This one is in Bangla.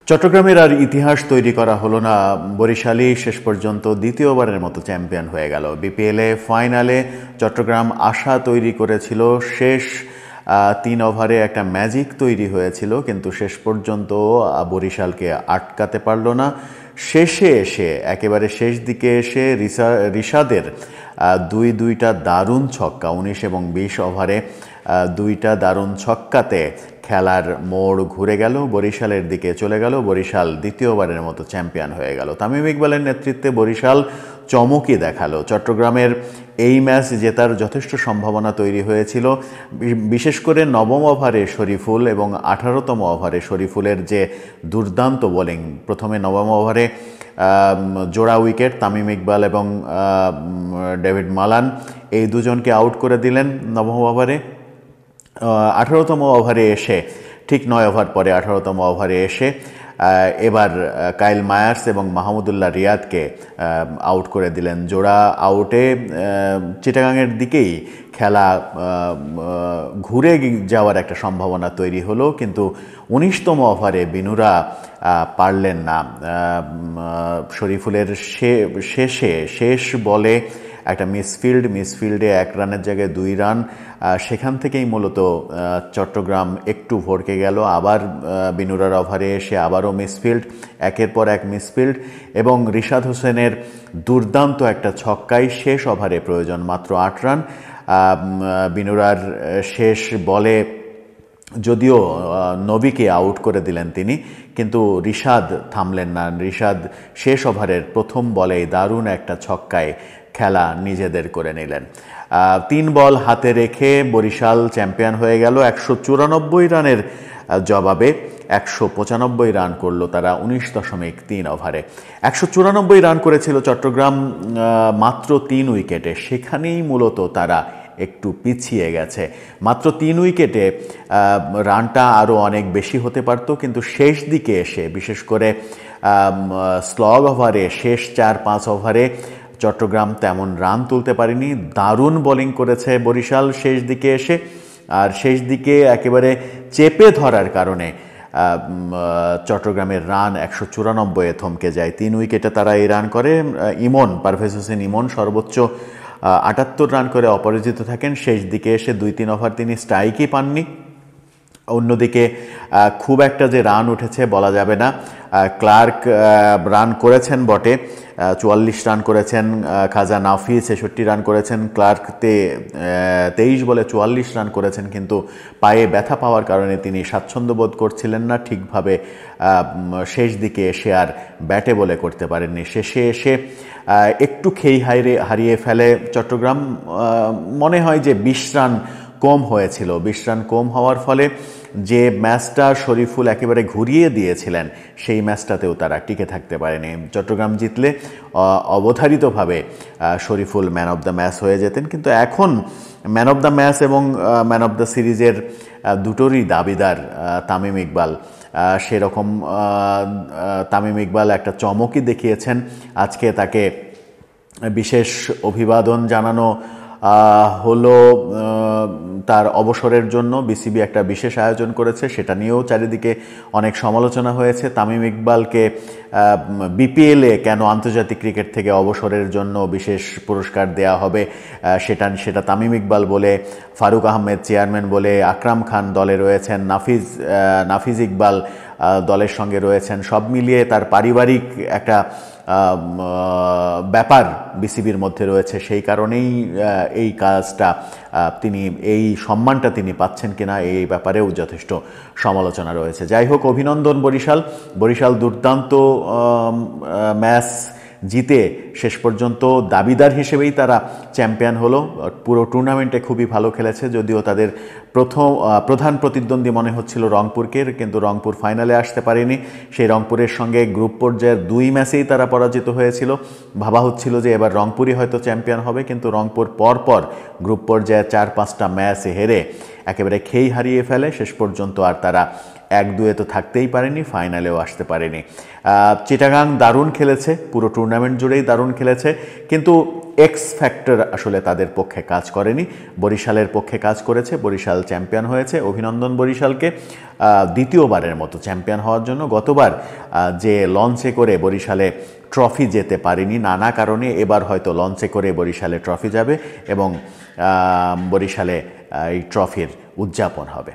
চট্টগ্রামের আর ইতিহাস তৈরি করা হলো না। বরিশালই শেষ পর্যন্ত দ্বিতীয়বারের মতো চ্যাম্পিয়ন হয়ে গেল। বিপিএলে ফাইনালে চট্টগ্রাম আশা তৈরি করেছিল, শেষ 3 ওভারে একটা ম্যাজিক তৈরি হয়েছিল, কিন্তু শেষ পর্যন্ত বরিশালকে আটকাতে পারল না। শেষে এসে একেবারে শেষ দিকে এসে রিশাদের দুইটা দারুণ ছক্কা, 19 এবং 20 ওভারে দুইটা দারুণ ছক্কাতে খেলার মোড় ঘুরে গেল, বরিশালের দিকে চলে গেল। বরিশাল দ্বিতীয়বারের মতো চ্যাম্পিয়ন হয়ে গেল। তামিম ইকবালের নেতৃত্বে বরিশাল চমকই দেখালো। চট্টগ্রামের এই ম্যাচ জেতার যথেষ্ট সম্ভাবনা তৈরি হয়েছিল, বিশেষ করে নবম ওভারে শরীফুল এবং 18তম ওভারে শরীফুলের যে দুর্দান্ত বোলিং। প্রথমে নবম ওভারে জোড়া উইকেট, তামিম ইকবাল এবং ডেভিড মালান এই দুজনকে আউট করে দিলেন নবম ওভারে। 18তম ওভারে এসে, ঠিক 9 ওভার পরে 18তম ওভারে এসে এবার কাইল মায়ার্স এবং মাহমুদুল্লাহ রিয়াদকে আউট করে দিলেন। জোড়া আউটে চিটাগাংয়ের দিকেই খেলা ঘুরে যাওয়ার একটা সম্ভাবনা তৈরি হলো, কিন্তু 19তম ওভারে বিনুরা পারলেন না। শরীফুলের শেষ বলে একটা মিসফিল্ডে 1 রানের জায়গায় 2 রান। সেখান থেকেই মূলত চট্টগ্রাম একটু ভরকে গেল। আবার বিনুরার ওভারে এসে আবারও মিসফিল্ড, একের পর এক মিসফিল্ড, এবং রিশাদ হোসেনের দুর্দান্ত একটা ছক্কায় শেষ ওভারে প্রয়োজন মাত্র 8 রান। বিনুরার শেষ বলে যদিও নবীকে আউট করে দিলেন তিনি, কিন্তু রিশাদ থামলেন না। রিশাদ শেষ ওভারের প্রথম বলেই দারুণ একটা ছক্কায় খেলা নিজেদের করে নিলেন। 3 বল হাতে রেখে বরিশাল চ্যাম্পিয়ন হয়ে গেল। 194 রানের জবাবে 195 রান করলো তারা 19.3 ওভারে। 194 রান করেছিল চট্টগ্রাম মাত্র 3 উইকেটে। সেখানেই মূলত তারা একটু পিছিয়ে গেছে। মাত্র 3 উইকেটে রানটা আরও অনেক বেশি হতে পারত, কিন্তু শেষ দিকে এসে, বিশেষ করে স্লগ ওভারে, শেষ 4-5 ওভারে চট্টগ্রাম তেমন রান তুলতে পারেনি। দারুণ বোলিং করেছে বরিশাল শেষ দিকে এসে, আর শেষ দিকে একেবারে চেপে ধরার কারণে চট্টগ্রামের রান 194-এ থমকে যায়। 3 উইকেটে তারা এই রান করে। পারভেজ হোসেন ইমন সর্বোচ্চ 78 রান করে অপরাজিত থাকেন। শেষ দিকে এসে 2-3 ওভার তিনি স্ট্রাইকই পাননি। অন্যদিকে খুব একটা যে রান উঠেছে বলা যাবে না। ক্লার্ক রান করেছেন বটে, 44 রান করেছেন। খাজা নাফি 66 রান করেছেন। ক্লার্ক 23 বলে 44 রান করেছেন, কিন্তু পায়ে ব্যথা পাওয়ার কারণে তিনি স্বাচ্ছন্দ্য বোধ করছিলেন না ঠিকভাবে। শেষ দিকে এসে আর ব্যাটে বলে করতে পারেননি। শেষে এসে একটু খেই হারিয়ে ফেলে চট্টগ্রাম। মনে হয় যে 20 রান কম হয়েছিল। 20 রান কম হওয়ার ফলে যে ম্যাচটা শরীফুল একেবারে ঘুরিয়ে দিয়েছিলেন, সেই ম্যাচটাতেও তারা টিকে থাকতে পারেনি। চট্টগ্রাম জিতলে অবধারিতভাবে Shoriful man of the match হয়ে যেতেন, কিন্তু এখন ম্যান অফ দ্য ম্যাচ এবং ম্যান অফ দ্য সিরিজের দুটোরই দাবিদার তামিম ইকবাল। সেরকম তামিম ইকবাল একটা চমকই দেখিয়েছেন। আজকে তাকে বিশেষ অভিবাদন জানানো হলো তার অবসরের জন্য। বিসিবি একটা বিশেষ আয়োজন করেছে, সেটা নিয়েও চারিদিকে অনেক সমালোচনা হয়েছে। তামিম ইকবালকে বিপিএলে কেন আন্তর্জাতিক ক্রিকেট থেকে অবসরের জন্য বিশেষ পুরস্কার দেয়া হবে, সেটা তামিম ইকবাল বলে, ফারুক আহমেদ চেয়ারম্যান বলে, আকরাম খান দলে রয়েছেন, নাফিজ ইকবাল দলের সঙ্গে রয়েছেন। সব মিলিয়ে তার পারিবারিক একটা ব্যাপার বিসিবির মধ্যে রয়েছে। সেই কারণেই এই কাজটা এই সম্মানটা তিনি পাচ্ছেন কিনা, এই ব্যাপারেও যথেষ্ট সমালোচনা রয়েছে। যাই হোক, অভিনন্দন বরিশাল দুর্দান্ত ম্যাচ জিতে শেষ পর্যন্ত দাবিদার হিসেবেই তারা চ্যাম্পিয়ন হলো। পুরো টুর্নামেন্টে খুবই ভালো খেলেছে, যদিও তাদের প্রধান প্রতিদ্বন্দ্বী মনে হচ্ছিল রংপুরকে, কিন্তু রংপুর ফাইনালে আসতে পারেনি। সেই রংপুরের সঙ্গে গ্রুপ পর্যায়ের 2 ম্যাচেই তারা পরাজিত হয়েছিল। ভাবা হচ্ছিল যে এবার রংপুরই হয়তো চ্যাম্পিয়ন হবে, কিন্তু রংপুর পরপর গ্রুপ পর্যায়ে 4-5টা ম্যাচ হেরে একেবারে খেই হারিয়ে ফেলে। শেষ পর্যন্ত আর তারা 1-2 তো থাকতেই পারেনি, ফাইনালেও আসতে পারেনি। চিটাগাং দারুণ খেলেছে, পুরো টুর্নামেন্ট জুড়েই দারুণ খেলেছে, কিন্তু এক্স ফ্যাক্টর আসলে তাদের পক্ষে কাজ করেনি। বরিশালের পক্ষে কাজ করেছে, বরিশাল চ্যাম্পিয়ন হয়েছে। অভিনন্দন বরিশালকে দ্বিতীয়বারের মতো চ্যাম্পিয়ন হওয়ার জন্য। গতবার যে লঞ্চে করে বরিশালে ট্রফি যেতে পারেনি নানা কারণে, এবার হয়তো লঞ্চে করে বরিশালে ট্রফি যাবে এবং বরিশালে এই ট্রফির উদযাপন হবে।